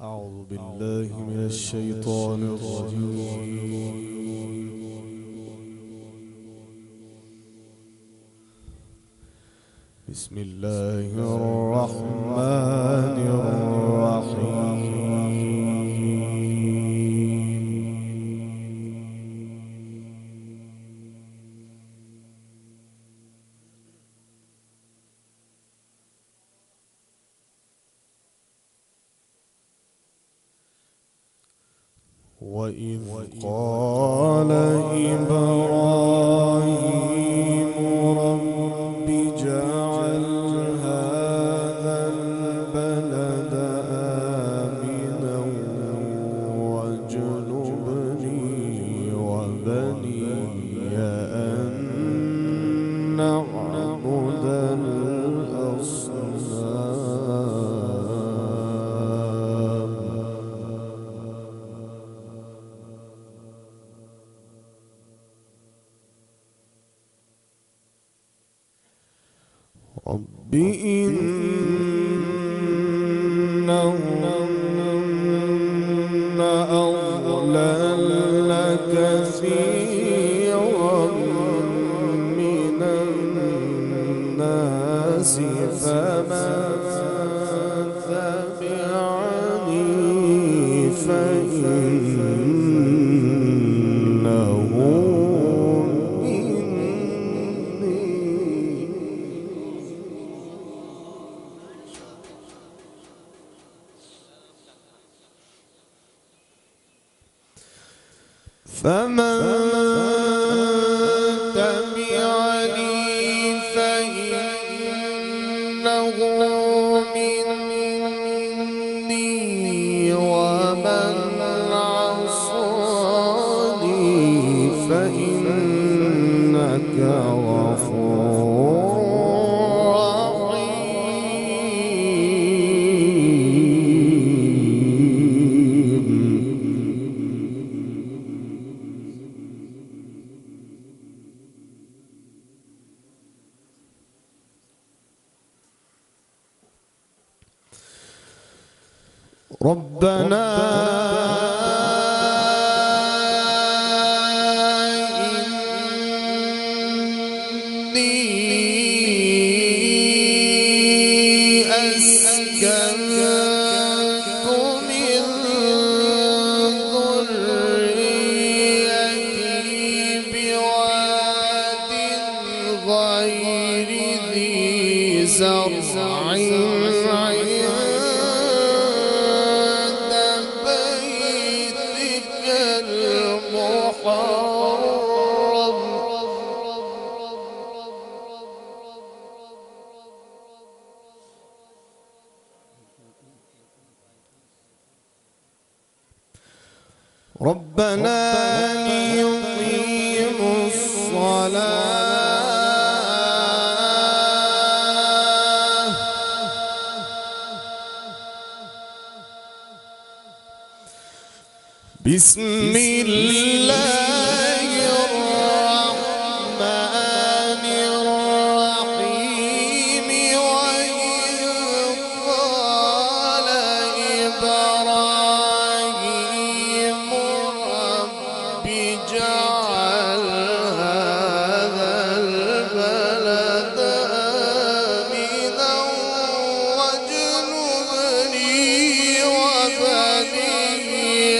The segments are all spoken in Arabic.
أعوذ بالله من الشيطان الرجيم. بسم الله الرحمن الرحيم. وإذ قال إبراهيم رب اجعل هذا البلد آمنا واجنبني وبني أن نعبد الأصنام. رب إنهن أضللن كثيرا من الناس فمن تبعني فإنه فمن تبعني فإنه مني ومن عصاني فإنك غفور ربنا إني أسكنت من ذريتي بواد غير ذي زرع ربنا ليقيموا الصلاة بسم الله الرحمن الرحيم وإذ قال إبراهيم رب اجعل هذا البلد آمنا واجنبني وبني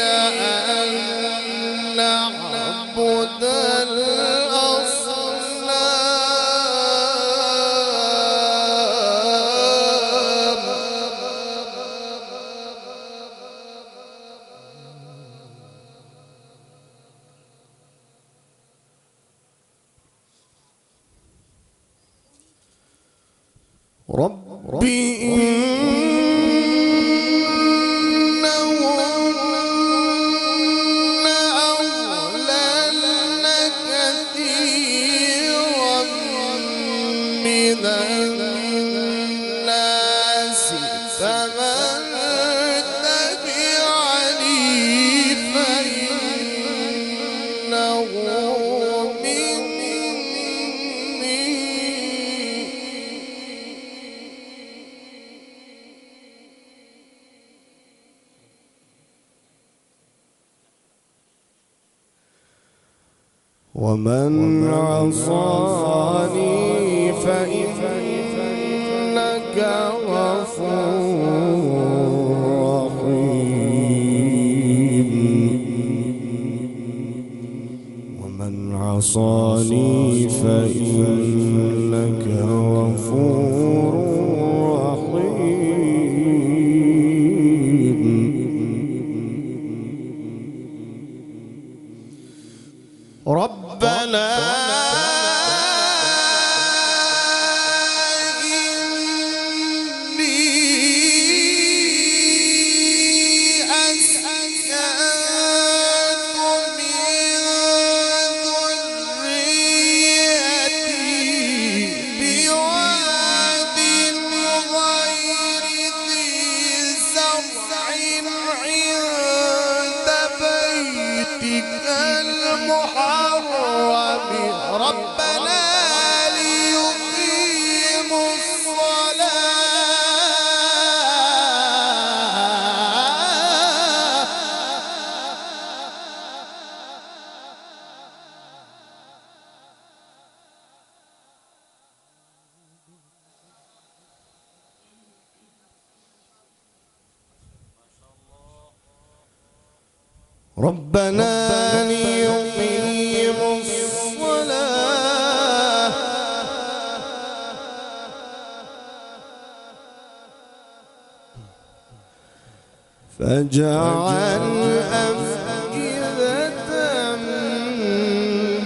أن نعبد الأصنام. رب إنهن أضللن كثيرا من الناس فمن تبعني فإنه مني ومن عصاني فإنك غفور رحيم. ومن عصاني فإنك غفور رحيم. ربنا إني أسألك من ذريتي بواد غير ذي زرع عند بيتك المحرم ربنا ليقيموا ربنا ليقيموا الصلاة فاجعل أفئدة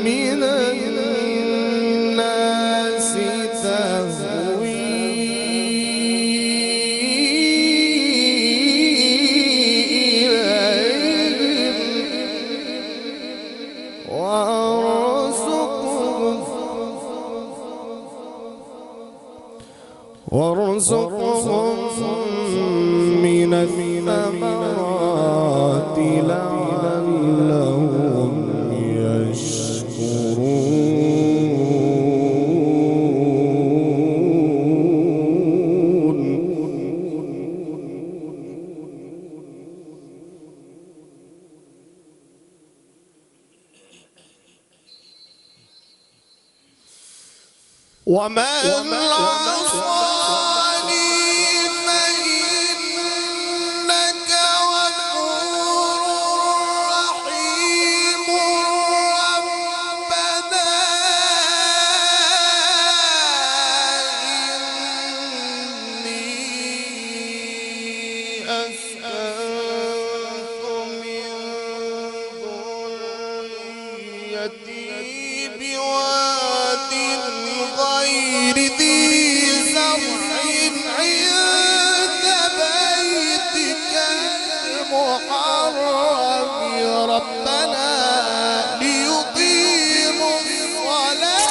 من الناس تهوي وارزقهم من الثمرات لعلهم يشكرون. ومن عصاني فإنك غفور رحيم. ربنا إني أسألك من ذريتي بواد غير ذي زرع عند بيتك المحرم ربنا ليقيموا الصلاة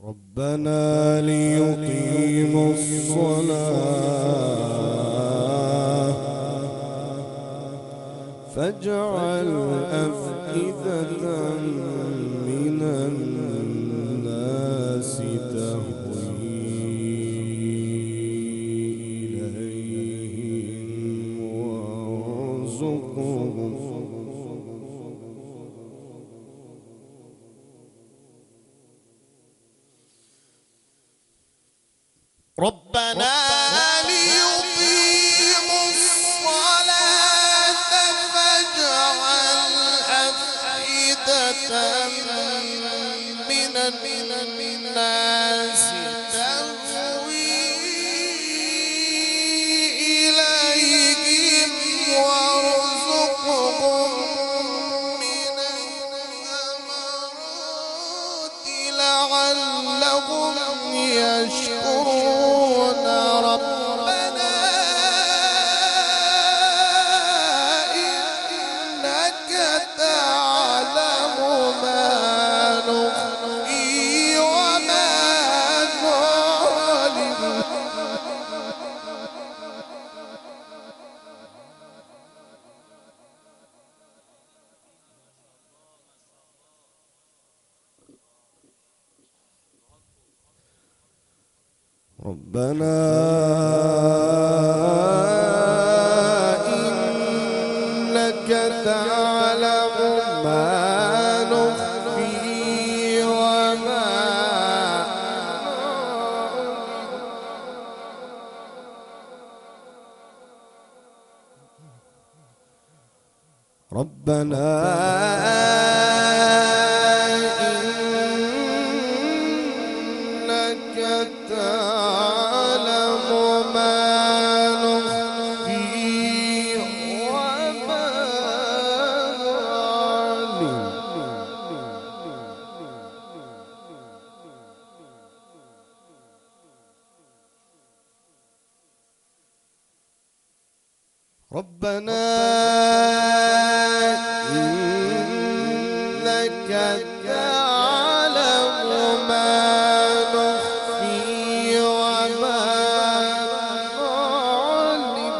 ربنا ليقيموا الصلاة فاجعل أفئدة من الناس تهوي إليهم وارزقهم ربنا ليقيموا الصلاة فاجعل أفئدة من الناس تهوي إليهم وارزقهم من الثمرات لعلهم ربنا إنك تعلم ما نخفي وما ربنا إنك تعلم ما نخفي وما نعلن ربنا إنك تعلم ما نخفي وما نعلن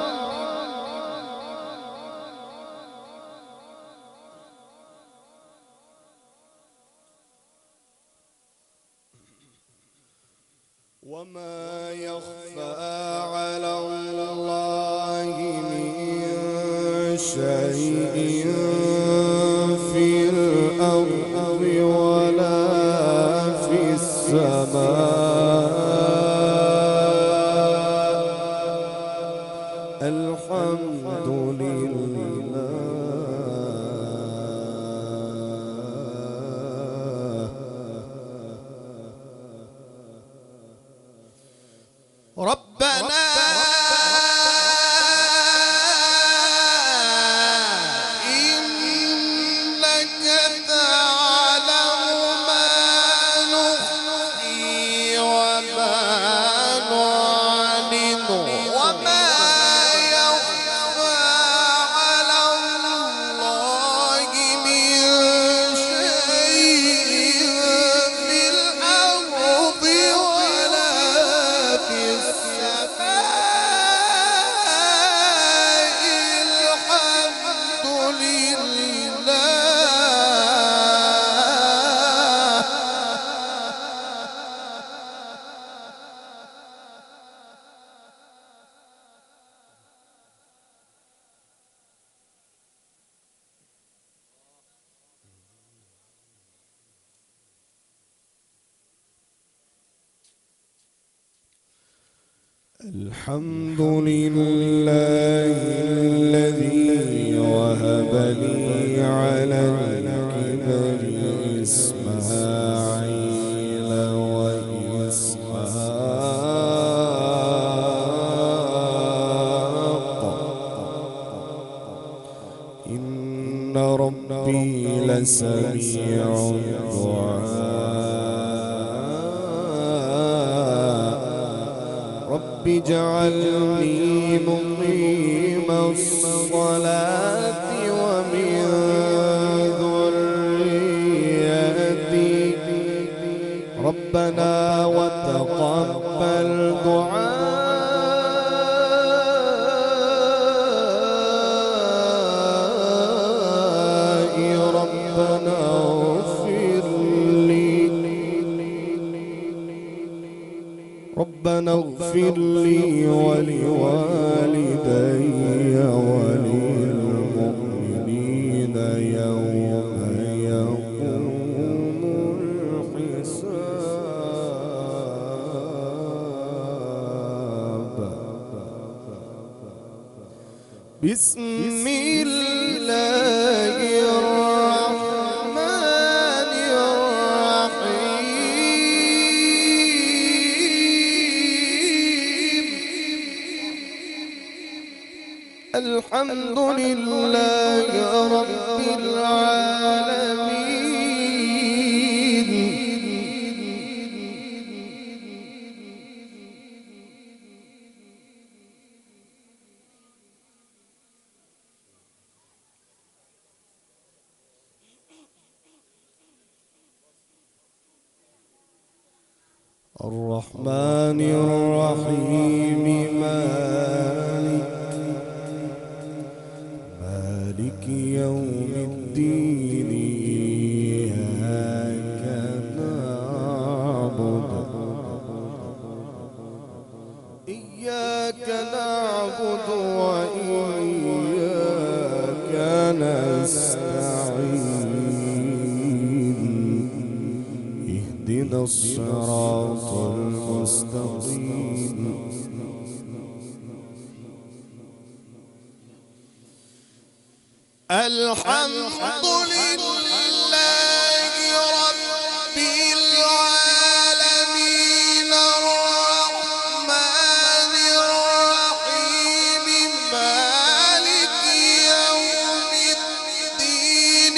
وما يخفى على الله من شيء في الأرض ولا في السماء الحمد لله ربنا إنك تعلم ما نخفي وما نعلن وما يخفى على الله من شيء في الأرض ولا في السماء الحمد لله الحمد لله الذي وهب لي على الكبر إسماعيل وإسحاق إن ربي لسميع الدعاء رب اجعلني مقيم الصلاة ومن ذريتي ربنا وتقبل دعائي ربنا اغفر لي ربنا اغفر لي ولوالدي وللمؤمنين يوم يقوم الحساب بسم الله الرحمن الرحيم الحمد لله رب العالمين الرحمن الرحيم مالك يوم الدين إياك نعبد اهدنا الصراط المستقيم الحمد لله رب العالمين الرحمن الرحيم مالك يوم الدين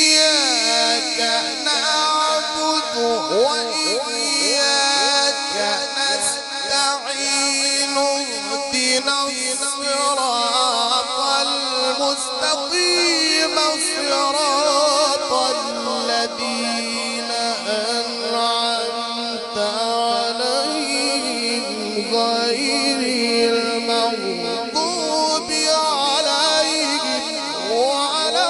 إياك نعبد وإياك نستعين اهدنا الصراط المستقيم صراط الذين أنعمت عليهم غير المغضوب عليهم ولا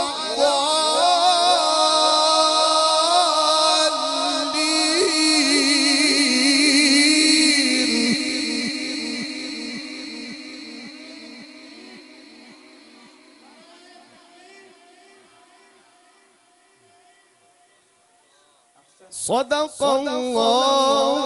الضالين. صدق الله